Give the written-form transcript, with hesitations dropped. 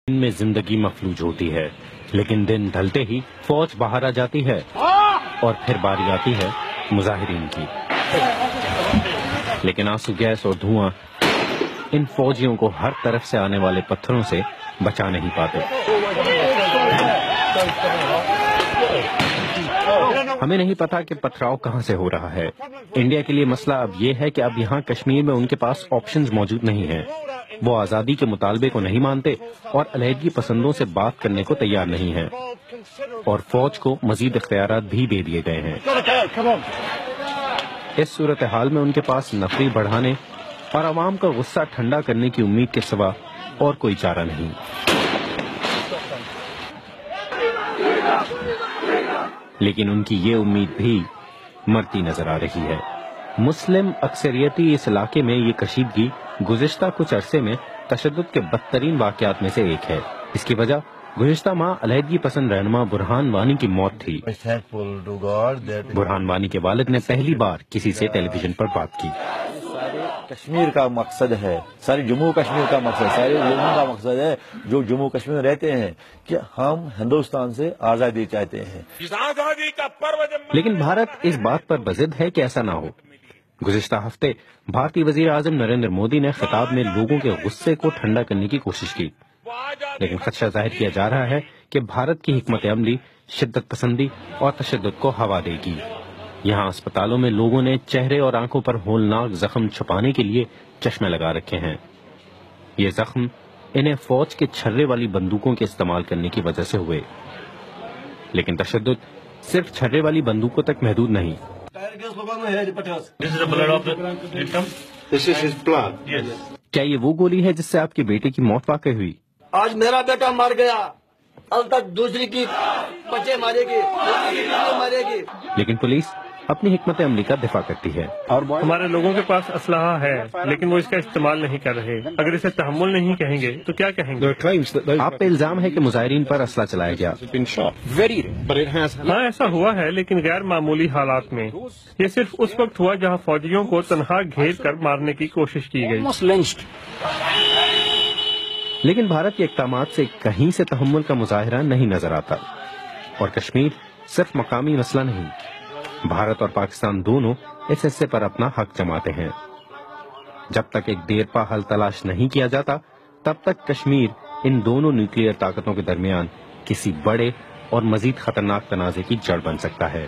ان میں زندگی مفلوج ہوتی ہے، لیکن دن ڈھلتے ہی فوج باہر آ جاتی ہے اور پھر باری آتی ہے مظاہرین کی، لیکن آنسو گیس اور دھواں ان فوجیوں کو ہر طرف سے آنے والے پتھروں سے بچا نہیں پاتے۔ ہمیں نہیں پتا کہ پتھراؤ کہاں سے ہو رہا ہے۔ انڈیا کے لیے مسئلہ اب یہ ہے کہ اب یہاں کشمیر میں ان کے پاس آپشنز موجود نہیں ہیں۔ وہ آزادی کے مطالبے کو نہیں مانتے اور علیحدگی پسندوں سے بات کرنے کو تیار نہیں ہیں، اور فوج کو مزید اختیارات بھی دے دیے گئے ہیں۔ اس صورتحال میں ان کے پاس نفری بڑھانے اور عوام کا غصہ ٹھنڈا کرنے کی امید کے سوا اور کوئی چارہ نہیں۔ لیکن ان کی یہ امید بھی مرتی نظر آ رہی ہے۔ مسلم اکثریتی اس علاقے میں یہ کشیدگی گزشتہ کچھ عرصے میں تشدد کے بدترین واقعات میں سے ایک ہے۔ اس کی وجہ گزشتہ ماہ علیحدگی پسند رہنما برہان وانی کی موت تھی۔ برہان وانی کے والد نے پہلی بار کسی سے ٹیلی ویژن پر بات کی۔ کشمیر کا مقصد ہے، سارے جموں کشمیر کا مقصد، سارے لوگوں کا مقصد ہے جو جموں کشمیر میں رہتے ہیں کہ ہم ہندوستان سے آزادی چاہتے ہیں۔ لیکن بھارت اس بات پر بضد ہے کہ ایسا نہ ہو۔ گزشتہ ہفتے بھارتی وزیر اعظم نریندر مودی نے خطاب میں لوگوں کے غصے کو ٹھنڈا کرنے کی کوشش کی، لیکن خدشہ ظاہر کیا جا رہا ہے کہ بھارت کی حکمت عملی شدت پسندی اور تشدد کو ہوا دے گی۔ یہاں اسپتالوں میں لوگوں نے چہرے اور آنکھوں پر ہولناک زخم چھپانے کے لیے چشمے لگا رکھے ہیں۔ یہ زخم انہیں فوج کے چھرے والی بندوقوں کے استعمال کرنے کی وجہ سے ہوئے، لیکن تشدد صرف چھرے والی بندوقوں تک محدود نہیں۔ کیا یہ وہ گولی ہے جس سے آپ کے بیٹے کی موت واقع ہوئی؟ آج میرا بیٹا مر گیا، اب تک دوسری کی بچے مارے گی۔ لیکن پولیس اپنی حکمت عملی کا دفاع کرتی ہے۔ ہمارے لوگوں کے پاس اسلحہ ہے، لیکن وہ اس کا استعمال نہیں کر رہے۔ اگر اسے تحمل نہیں کہیں گے تو کیا کہیں گے؟ آپ پہ الزام ہے کہ مظاہرین پر اسلحہ چلایا گیا۔ ہاں ایسا ہوا ہے، لیکن غیر معمولی حالات میں۔ یہ صرف اس وقت ہوا جہاں فوجیوں کو تنہا گھیر کر مارنے کی کوشش کی گئی۔ لیکن بھارت کے اقدامات سے کہیں سے تحمل کا مظاہرہ نہیں نظر آتا، اور کشمیر صرف مقامی مسئلہ نہیں، بھارت اور پاکستان دونوں اس حصے پر اپنا حق جماتے ہیں۔ جب تک ایک دیرپا حل تلاش نہیں کیا جاتا، تب تک کشمیر ان دونوں نیوکلیئر طاقتوں کے درمیان کسی بڑے اور مزید خطرناک تنازع کی جڑ بن سکتا ہے۔